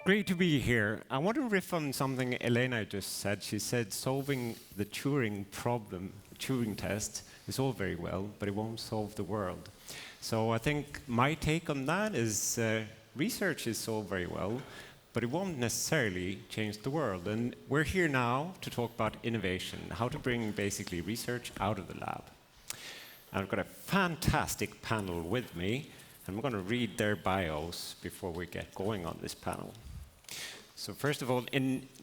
Great to be here. I want to riff on something Elena just said. She said solving the Turing problem, Turing test, is all very well, but it won't solve the world. So I think my take on that is research is all very well, but it won't necessarily change the world. And we're here now to talk about innovation, how to bring basically research out of the lab. I've got a fantastic panel with me, and I'm going to read their bios before we get going on this panel. So first of all,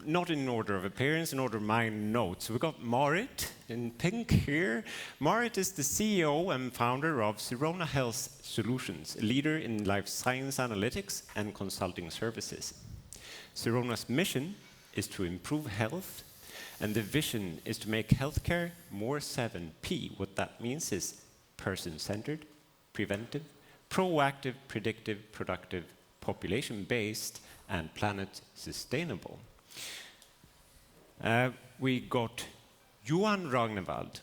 not in order of appearance, in order of my notes, we've got Marit in pink here. Marit is the CEO and founder of Sirona Health Solutions, a leader in life science analytics and consulting services. Sirona's mission is to improve health, and the vision is to make healthcare more 7P. What that means is person-centered, preventive, proactive, predictive, productive, population-based, and planet sustainable. We got Johan Ragnevad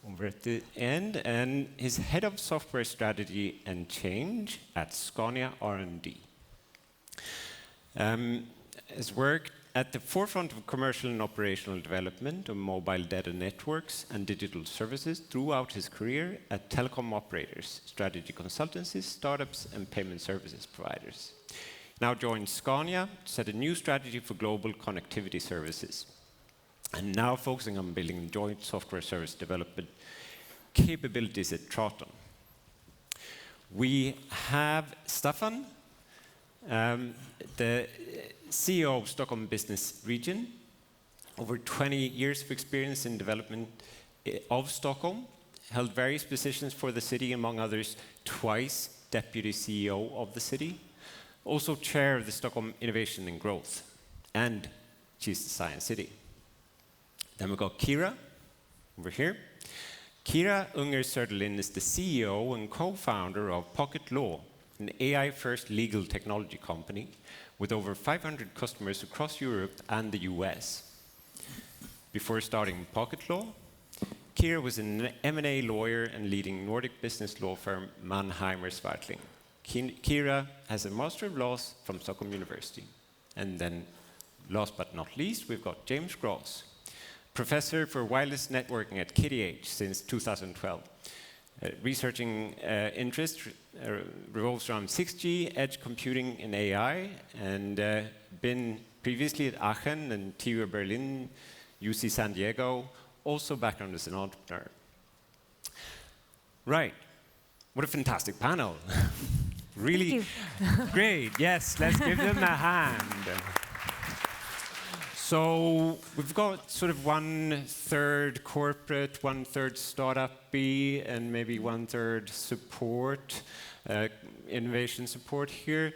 over at the end, and he's head of software strategy and change at Scania R&D. Has worked at the forefront of commercial and operational development of mobile data networks and digital services throughout his career at telecom operators, strategy consultancies, startups, and payment services providers. Now joined Scania to set a new strategy for global connectivity services, and now focusing on building joint software service development capabilities at Traton. We have Staffan, the CEO of Stockholm Business Region, over 20 years of experience in development of Stockholm, held various positions for the city, among others, twice deputy CEO of the city, also chair of the Stockholm Innovation and Growth, and she's the Science City. Then we've got Kira, over here. Kira Unger Söderlind is the CEO and co-founder of Pocketlaw, an AI-first legal technology company with over 500 customers across Europe and the US. Before starting Pocketlaw, Kira was an M&A lawyer and leading Nordic business law firm Mannheimer Swartling. Kira has a Master of Laws from Stockholm University. And then, last but not least, we've got James Gross, professor for wireless networking at KTH since 2012. Researching interest revolves around 6G, edge computing, and AI, and been previously at Aachen and TU Berlin, UC San Diego, also background as an entrepreneur. Right, what a fantastic panel. Really great. Yes, let's give them a hand. So we've got sort of 1/3 corporate, 1/3 startup-y, and maybe 1/3 support, innovation support here.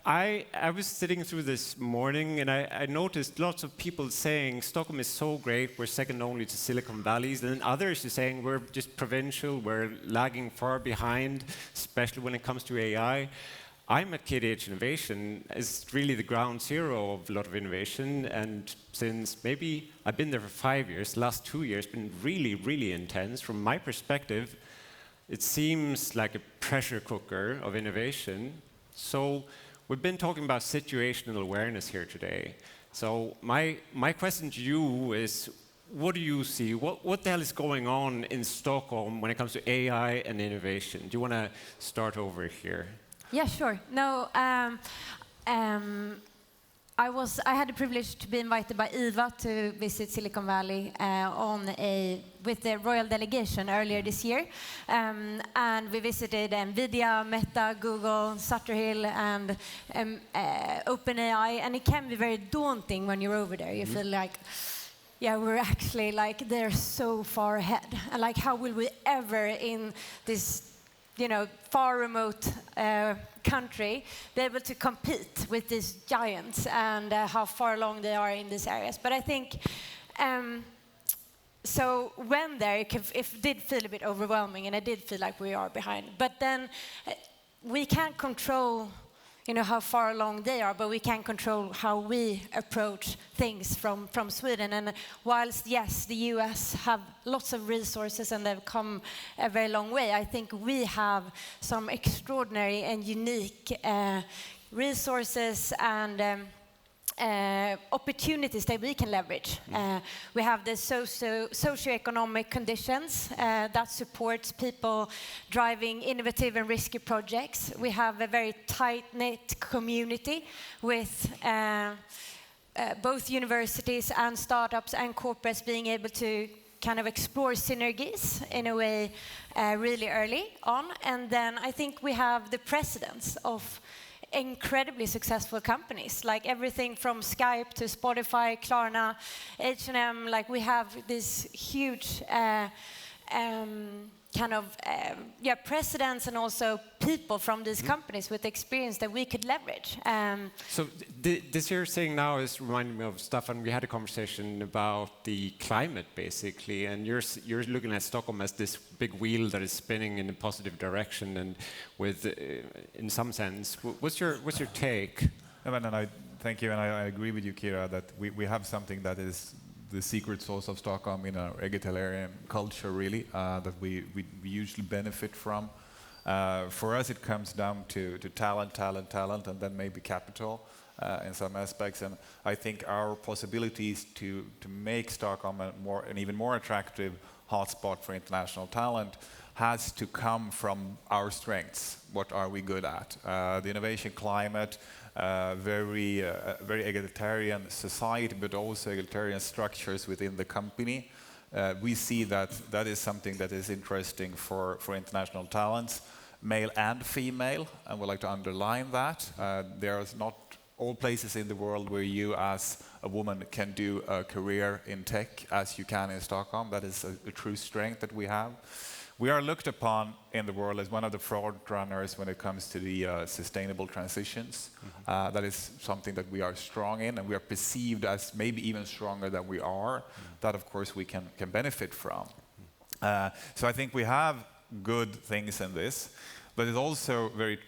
I was sitting through this morning, and I noticed lots of people saying Stockholm is so great, we're second only to Silicon Valley, and then others are saying we're just provincial, we're lagging far behind, especially when it comes to AI. I'm at KTH Innovation. It's really the ground zero of a lot of innovation, and since maybe I've been there for 5 years, the last 2 years been really, really intense. From my perspective, it seems like a pressure cooker of innovation. So we've been talking about situational awareness here today. So my question to you is, what do you see? What the hell is going on in Stockholm when it comes to AI and innovation? Do you want to start over here? Yeah, sure. No, I had the privilege to be invited by Eva to visit Silicon Valley with the royal delegation earlier this year, and we visited Nvidia, Meta, Google, Sutter Hill, and OpenAI, and it can be very daunting when you're over there. You feel like, yeah, we're actually like they're so far ahead, and like how will we ever in this far remote country be able to compete with these giants and how far along they are in these areas. But I think, so when there, it did feel a bit overwhelming, and I did feel like we are behind. But then we can't control how far along they are, but we can control how we approach things from Sweden. And whilst, yes, the US have lots of resources and they've come a very long way, I think we have some extraordinary and unique resources and opportunities that we can leverage. We have the socioeconomic conditions that supports people driving innovative and risky projects. We have a very tight-knit community with both universities and startups and corporates being able to kind of explore synergies in a way really early on. And then I think we have the precedence of incredibly successful companies, like everything from Skype to Spotify, Klarna, H&M. Like we have this huge precedence and also people from these companies with experience that we could leverage. So this you're saying now is reminding me of Staffan. We had a conversation about the climate, basically, and you're looking at Stockholm as this big wheel that is spinning in a positive direction, and with, in some sense, what's your take? And I thank you, and I agree with you, Kira, that we have something that is the secret sauce of Stockholm in our egalitarian culture, really, that we usually benefit from. For us, it comes down to talent, and then maybe capital in some aspects. And I think our possibilities to make Stockholm an even more attractive hotspot for international talent has to come from our strengths. What are we good at? The innovation climate, very egalitarian society, but also egalitarian structures within the company. We see that is something that is interesting for international talents, male and female, and we'd like to underline that. There's not all places in the world where you as a woman can do a career in tech as you can in Stockholm. That is a true strength that we have. We are looked upon in the world as one of the front runners when it comes to the sustainable transitions. That is something that we are strong in, and we are perceived as maybe even stronger than we are. That, of course, we can benefit from. So I think we have good things in this, but it's also very,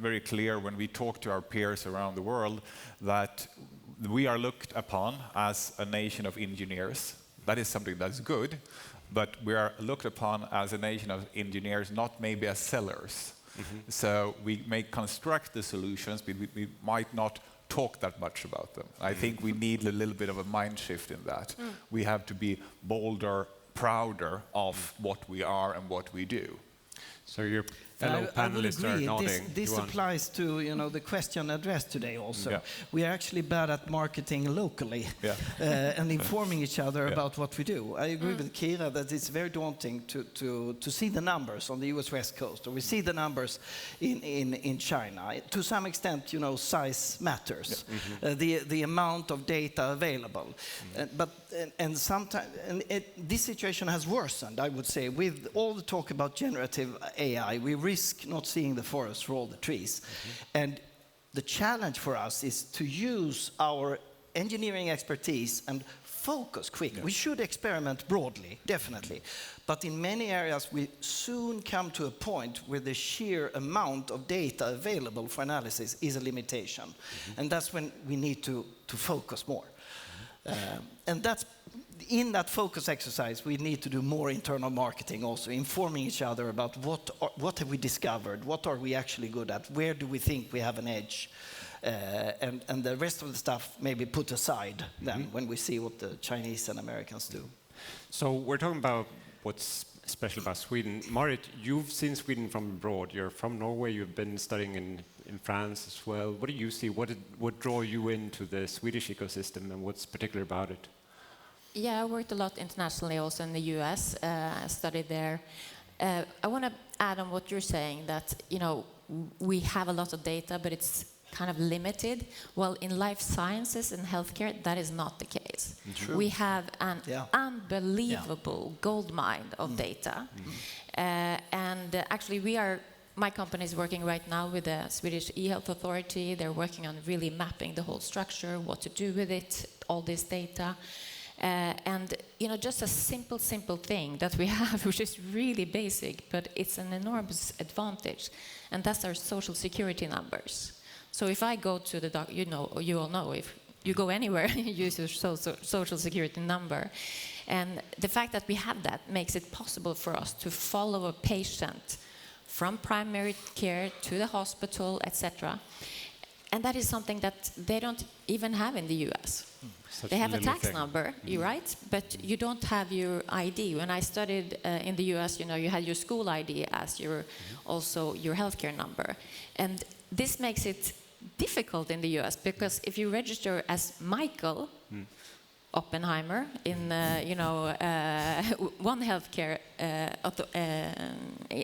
very clear when we talk to our peers around the world that we are looked upon as a nation of engineers. That is something that's good. But we are looked upon as a nation of engineers, not maybe as sellers. So we may construct the solutions, but we might not talk that much about them. I think we need a little bit of a mind shift in that. We have to be bolder, prouder of what we are and what we do. So your fellow panelists are nodding. This applies to the question addressed today also. Yeah. We are actually bad at marketing locally and informing each other about what we do. I agree with Kira that it's very daunting to see the numbers on the US West Coast, or we see the numbers in China. To some extent, size matters. The amount of data available. This situation has worsened, I would say, with all the talk about generative AI. We risk not seeing the forest for all the trees. And the challenge for us is to use our engineering expertise and focus quickly. We should experiment broadly, definitely. But in many areas, we soon come to a point where the sheer amount of data available for analysis is a limitation. And that's when we need to focus more. And that's in that focus exercise, we need to do more internal marketing also, informing each other about what have we discovered, what are we actually good at, where do we think we have an edge, and the rest of the stuff maybe put aside then when we see what the Chinese and Americans do. So we're talking about what's special about Sweden. Marit, you've seen Sweden from abroad. You're from Norway, you've been studying in France as well. What do you see? What draw you into the Swedish ecosystem, and what's particular about it? Yeah, I worked a lot internationally, also in the US. I studied there. I want to add on what you're saying, that we have a lot of data, but it's kind of limited. Well, in life sciences and healthcare, that is not the case. True. We have an unbelievable gold mine of data. And actually, my company is working right now with the Swedish e-health authority. They're working on really mapping the whole structure, what to do with it, all this data. And just a simple thing that we have, which is really basic, but it's an enormous advantage, and that's our social security numbers. So if I go to the doctor, you all know, if you go anywhere, you use your social security number. And the fact that we have that makes it possible for us to follow a patient from primary care to the hospital, etc. and that is something that they don't even have in the US. Such They have a little tax thing. number, you're right, but you don't have your ID. When I studied in the US, you had your school ID as your also your healthcare number, and this makes it difficult in the US because if you register as Michael Oppenheimer in one healthcare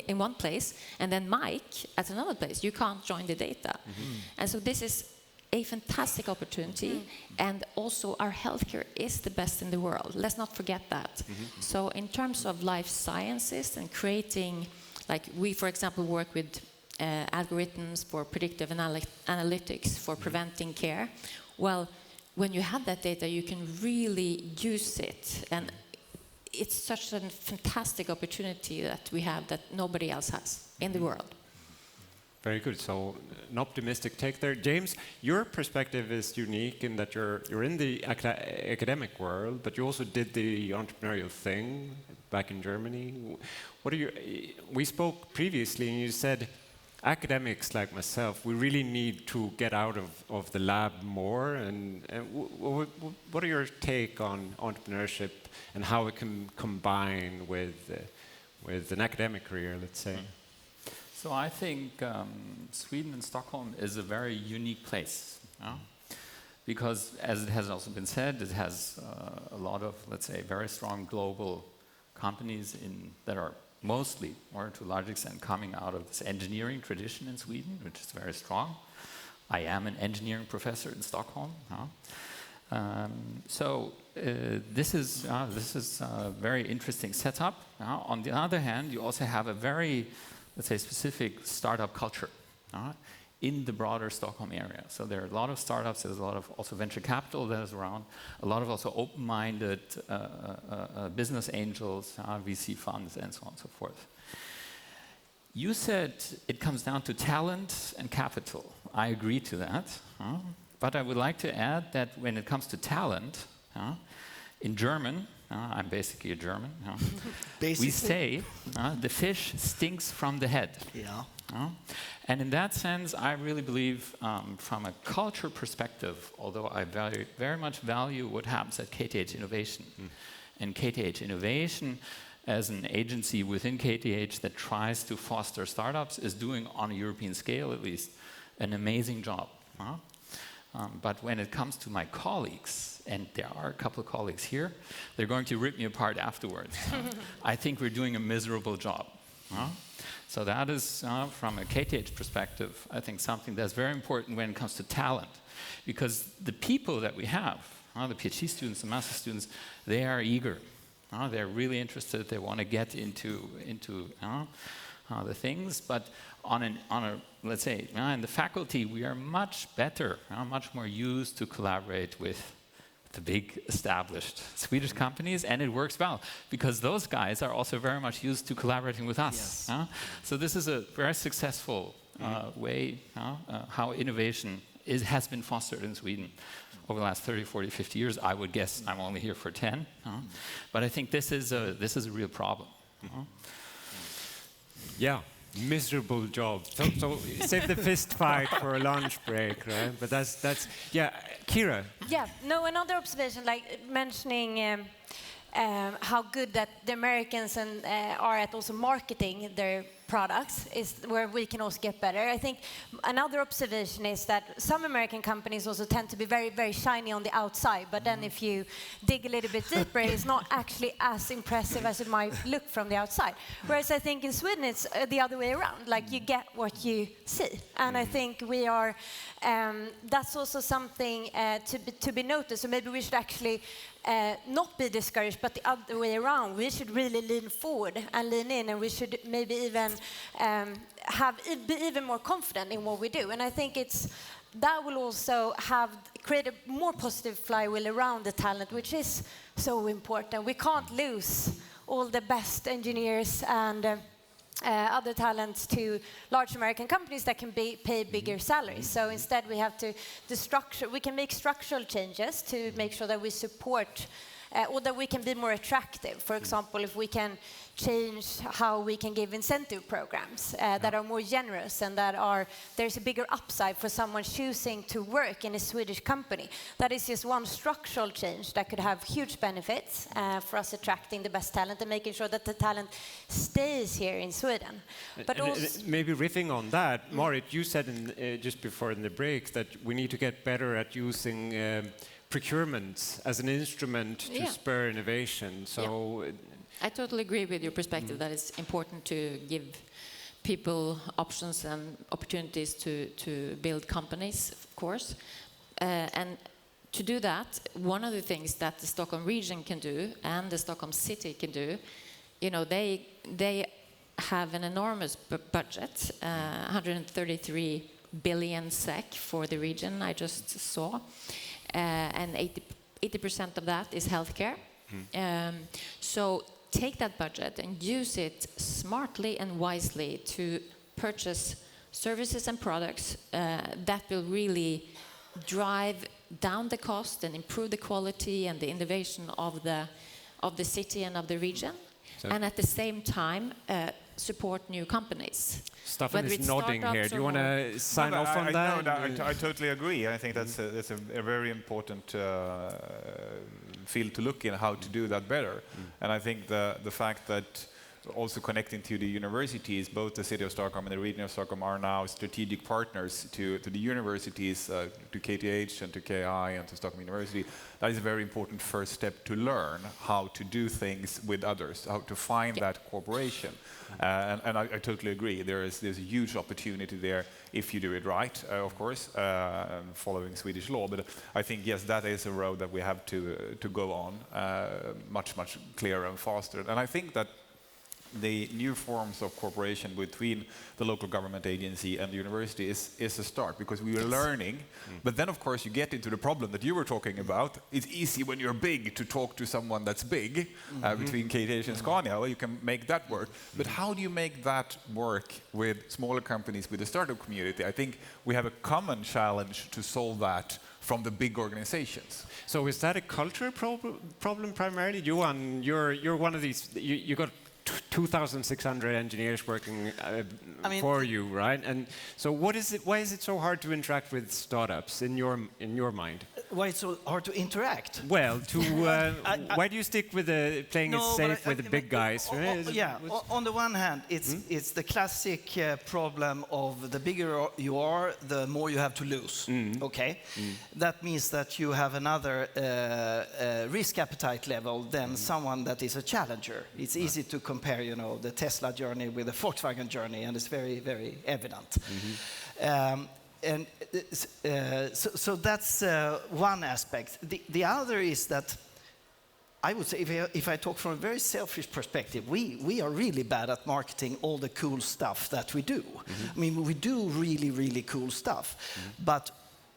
in one place, and then Mike at another place, you can't join the data, and so this is a fantastic opportunity, and also our healthcare is the best in the world. Let's not forget that. So in terms of life sciences and creating, like we, for example, work with algorithms for predictive analytics for preventing care. Well, when you have that data, you can really use it, and it's such a fantastic opportunity that we have that nobody else has in the world. Very good. So an optimistic take there. James, your perspective is unique in that you're in the academic world, but you also did the entrepreneurial thing back in Germany. We spoke previously, and you said academics like myself, we really need to get out of the lab more. And what are your take on entrepreneurship and how it can combine with an academic career, let's say? So I think Sweden and Stockholm is a very unique place, because as it has also been said, it has a lot of, let's say, very strong global companies that are mostly, or to a large extent, coming out of this engineering tradition in Sweden, which is very strong. I am an engineering professor in Stockholm. This is a very interesting setup. On the other hand, you also have a very, let's say, specific startup culture in the broader Stockholm area. So there are a lot of startups, there's a lot of also venture capital that is around, a lot of also open-minded business angels, VC funds, and so on and so forth. You said it comes down to talent and capital. I agree to that. But I would like to add that when it comes to talent, in German, I'm basically a German. We say the fish stinks from the head. Yeah. And in that sense, I really believe, from a culture perspective, although I very much value what happens at KTH Innovation, and KTH Innovation as an agency within KTH that tries to foster startups is doing, on a European scale at least, an amazing job. But when it comes to my colleagues, and there are a couple of colleagues here, they're going to rip me apart afterwards. I think we're doing a miserable job. So that is, from a KTH perspective, I think something that's very important when it comes to talent. Because the people that we have, the PhD students, the master students, they are eager. They're really interested, they want to get into the things, but on a let's say, in the faculty, we are much better, much more used to collaborate with the big established Swedish companies, and it works well, because those guys are also very much used to collaborating with us. Yes. So this is a very successful way how innovation has been fostered in Sweden over the last 30, 40, 50 years. I would guess I'm only here for 10, but I think this is a real problem. Yeah, miserable job. So save the fist fight for a lunch break, right? But that's yeah. Kira. Yeah, no, another observation, like mentioning how good that the Americans are at also marketing their products is where we can also get better. I think another observation is that some American companies also tend to be very, very shiny on the outside, but then if you dig a little bit deeper, it's not actually as impressive as it might look from the outside. Whereas I think in Sweden, it's the other way around. Like, you get what you see. And I think we are, that's also something to be noticed. So maybe we should actually not be discouraged, but the other way around. We should really lean forward and lean in, and we should maybe even be even more confident in what we do. And I think that will also create a more positive flywheel around the talent, which is so important. We can't lose all the best engineers and other talents to large American companies that can pay bigger salaries. So instead we have to structure. We can make structural changes to make sure that we support or that we can be more attractive. For example, if we can change how we can give incentive programs that are more generous and there's a bigger upside for someone choosing to work in a Swedish company. That is just one structural change that could have huge benefits for us attracting the best talent and making sure that the talent stays here in Sweden. But also, maybe riffing on that, Marit, you said just before in the break that we need to get better at using procurement as an instrument to spur innovation. So. I totally agree with your perspective that it's important to give people options and opportunities to build companies, of course. And to do that, one of the things that the Stockholm region can do and the Stockholm city can do, they have an enormous budget, 133 billion SEK for the region I just saw, and 80% of that is healthcare. So take that budget and use it smartly and wisely to purchase services and products that will really drive down the cost and improve the quality and the innovation of the city and of the region, and at the same time support new companies. Staffan is nodding here. Do you want to sign off on that? No, I totally agree. I think that's a very important field to look in how to do that better. And I think the fact that also connecting to the universities, both the City of Stockholm and the Region of Stockholm are now strategic partners to the universities, to KTH and to KI and to Stockholm University. That is a very important first step to learn how to do things with others, how to find that cooperation. And I totally agree. There's a huge opportunity there if you do it right, of course, following Swedish law. But I think, yes, that is a road that we have to go on much clearer and faster. And I think that the new forms of cooperation between the local government agency and the university is a start, because we are learning. But then, of course, you get into the problem that you were talking about. It's easy when you're big to talk to someone that's big, between KTH and Scania. Well, you can make that work. But how do you make that work with smaller companies, with the startup community? I think we have a common challenge to solve that from the big organizations. So is that a cultural problem primarily? Johan, you're one of these, you got 2,600 engineers working for you, right? And so why is it so hard to interact with startups in your mind? Why it's so hard to interact? Well, why do you stick with playing it safe with the big guys? On the one hand, it's the classic problem of the bigger you are, the more you have to lose. Okay, that means that you have another risk appetite level than someone that is a challenger. It's easy to compare, the Tesla journey with the Volkswagen journey, and it's very, very evident. And so that's one aspect. The other is that I would say, if I talk from a very selfish perspective, we are really bad at marketing all the cool stuff that we do. I mean, we do really, really cool stuff, but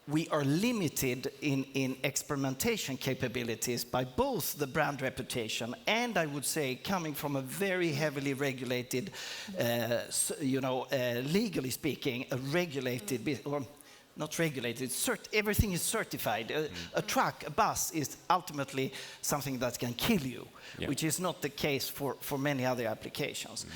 we are limited in experimentation capabilities by both the brand reputation and, I would say, coming from a very heavily regulated, legally speaking, a regulated, or not regulated, everything is certified. A truck, a bus is ultimately something that can kill you, which is not the case for many other applications.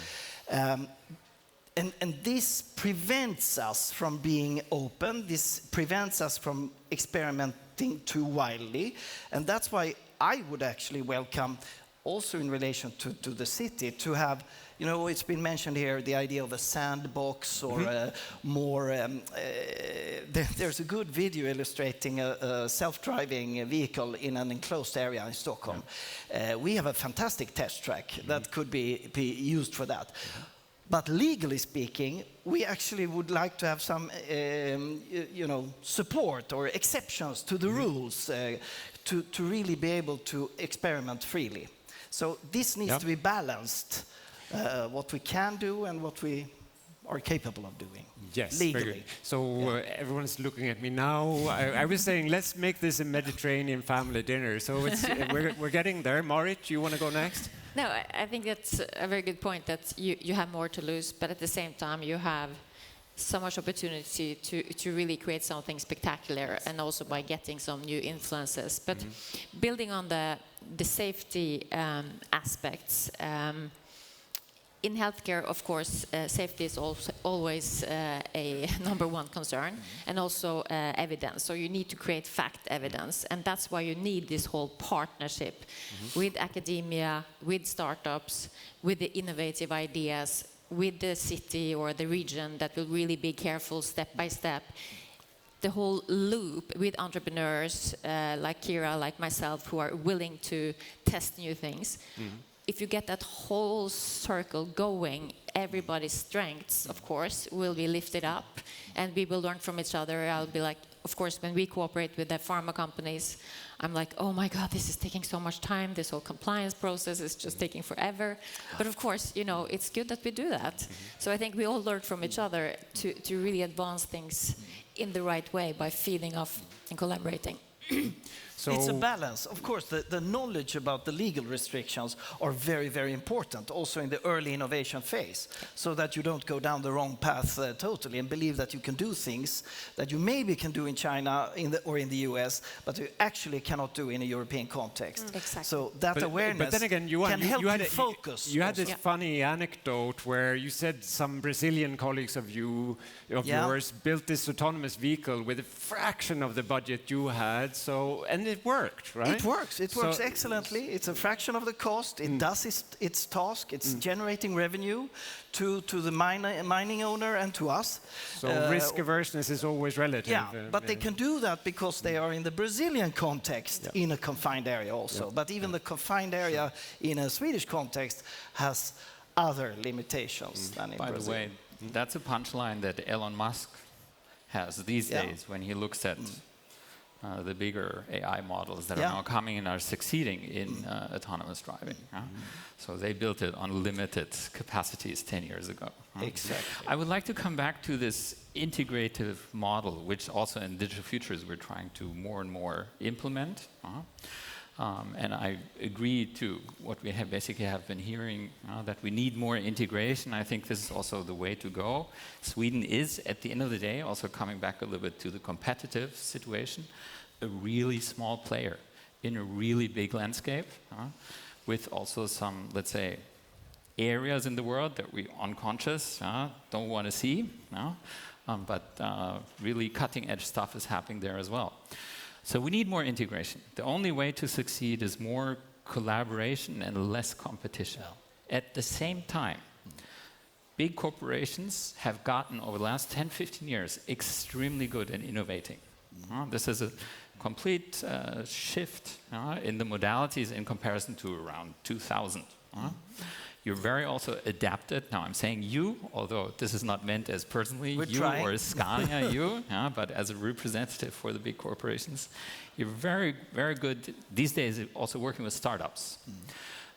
And this prevents us from being open. This prevents us from experimenting too wildly. And that's why I would actually welcome, also in relation to the city, to have, it's been mentioned here, the idea of a sandbox or a more... there's a good video illustrating a self-driving vehicle in an enclosed area in Stockholm. We have a fantastic test track that could be used for that. But legally speaking, we actually would like to have some, support or exceptions to the rules to really be able to experiment freely. So this needs to be balanced, what we can do and what we are capable of doing. Yes, legally. very good. So everyone's looking at me now. I was saying, let's make this a Mediterranean family dinner. So it's, we're getting there. Marit, do you want to go next? No, I think that's a very good point, that you have more to lose, but at the same time you have so much opportunity to really create something spectacular, and also by getting some new influences. But building on the safety aspects, in healthcare, of course, safety is also always a number one concern, and also evidence. So you need to create fact evidence, and that's why you need this whole partnership with academia, with startups, with the innovative ideas, with the city or the region that will really be careful step by step. The whole loop with entrepreneurs like Kira, like myself, who are willing to test new things. If you get that whole circle going, everybody's strengths, of course, will be lifted up, and we will learn from each other. I'll be like, of course, when we cooperate with the pharma companies, I'm like, oh my God, this is taking so much time. This whole compliance process is just taking forever. But of course, you know, it's good that we do that. So I think we all learn from each other to really advance things in the right way by feeding off and collaborating. So it's a balance. Of course, the knowledge about the legal restrictions are very, very important, also in the early innovation phase, so that you don't go down the wrong path totally and believe that you can do things that you maybe can do in China or in the US, but you actually cannot do in a European context. Exactly. So that awareness but then again, Johan, can help you focus. You had this funny anecdote where you said some Brazilian colleagues of yours built this autonomous vehicle with a fraction of the budget you had. So, and it worked, right? It works. It works excellently. It's a fraction of the cost. It does its task. It's generating revenue to the mining owner and to us. So risk averseness is always relative. Yeah, but they can do that because they are in the Brazilian context in a confined area also. Yeah. But even the confined area in a Swedish context has other limitations than in Brazil. By the way, that's a punchline that Elon Musk has these days when he looks at the bigger AI models that are now coming and are succeeding in autonomous driving. So they built it on limited capacities 10 years ago. Exactly. I would like to come back to this integrative model, which also in Digital Futures we're trying to more and more implement. And I agree to what we have basically been hearing, that we need more integration. I think this is also the way to go. Sweden is, at the end of the day, also coming back a little bit to the competitive situation, a really small player in a really big landscape, with also some, let's say, areas in the world that we unconscious don't want to see, but really cutting-edge stuff is happening there as well. So we need more integration. The only way to succeed is more collaboration and less competition. At the same time, big corporations have gotten, over the last 10, 15 years, extremely good in innovating. This is a complete shift in the modalities in comparison to around 2000. You're very also adapted. Now I'm saying you, although this is not meant as personally or Scania you, but as a representative for the big corporations. You're very, very good these days also working with startups.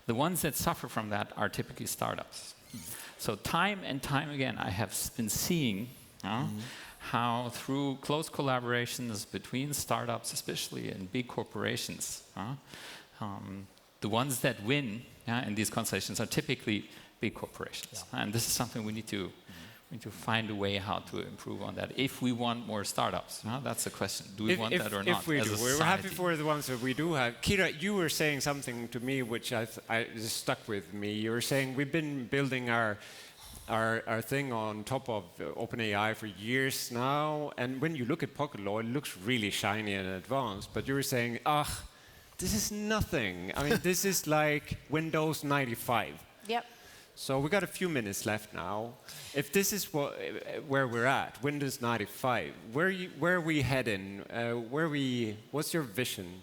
The ones that suffer from that are typically startups. So time and time again I have been seeing how through close collaborations between startups, especially in big corporations, the ones that win in these constellations are typically big corporations. And this is something we need to find a way how to improve on that. If we want more startups, that's the question. Do we want that or not? If we do, we're happy for the ones that we do have. Kira, you were saying something to me which I stuck with me. You were saying we've been building our thing on top of OpenAI for years now, and when you look at Pocketlaw, it looks really shiny and advanced. But you were saying, this is nothing. I mean, this is like Windows 95. Yep. So we got a few minutes left now. If this is where we're at, Windows 95, where are we heading? What's your vision?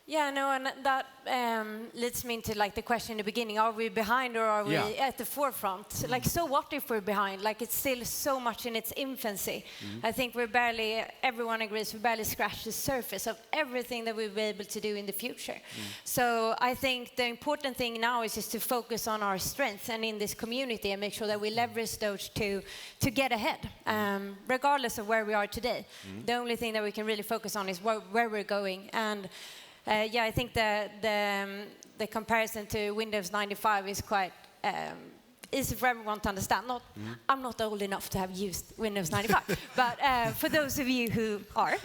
Yeah, no, and that leads me into like the question in the beginning: are we behind or are we at the forefront? Like, so what if we're behind? Like, it's still so much in its infancy. I think everyone agrees, we barely scratched the surface of everything that we'll be able to do in the future. So I think the important thing now is just to focus on our strengths and in this community and make sure that we leverage those to get ahead, regardless of where we are today. The only thing that we can really focus on is where we're going. And I think the comparison to Windows 95 is quite easy for everyone to understand. I'm not old enough to have used Windows 95, but for those of you who are,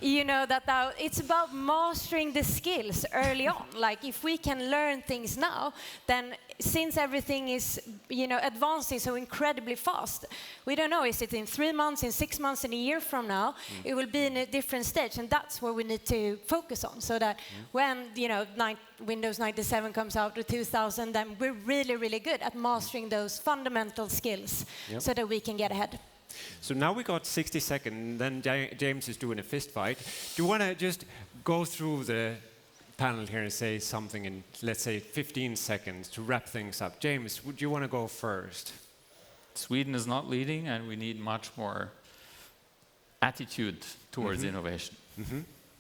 you know that it's about mastering the skills early on. Like if we can learn things now, then since everything is, you know, advancing so incredibly fast, we don't know, is it in 3 months, in 6 months, in a year from now, it will be in a different stage, and that's where we need to focus on, so that when, you know, Windows 97 comes out, or 2000, then we're really, really good at mastering those fundamental skills so that we can get ahead. So now we got 60 seconds, then James is doing a fist fight. Do you want to just go through the panel here and say something in, let's say, 15 seconds to wrap things up? James, would you want to go first? Sweden is not leading, and we need much more attitude towards innovation.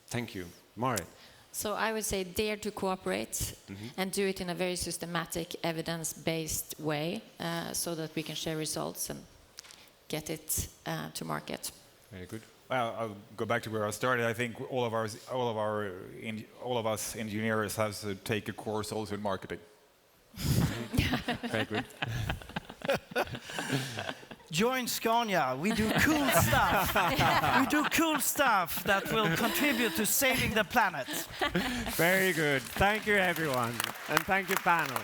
Thank you. Marit? So I would say dare to cooperate and do it in a very systematic, evidence-based way so that we can share results and get it to market. Very good. Well, I'll go back to where I started. I think all of us engineers have to take a course also in marketing. Very good. Join Scania. We do cool stuff. We do cool stuff that will contribute to saving the planet. Very good. Thank you, everyone. And thank you, panel.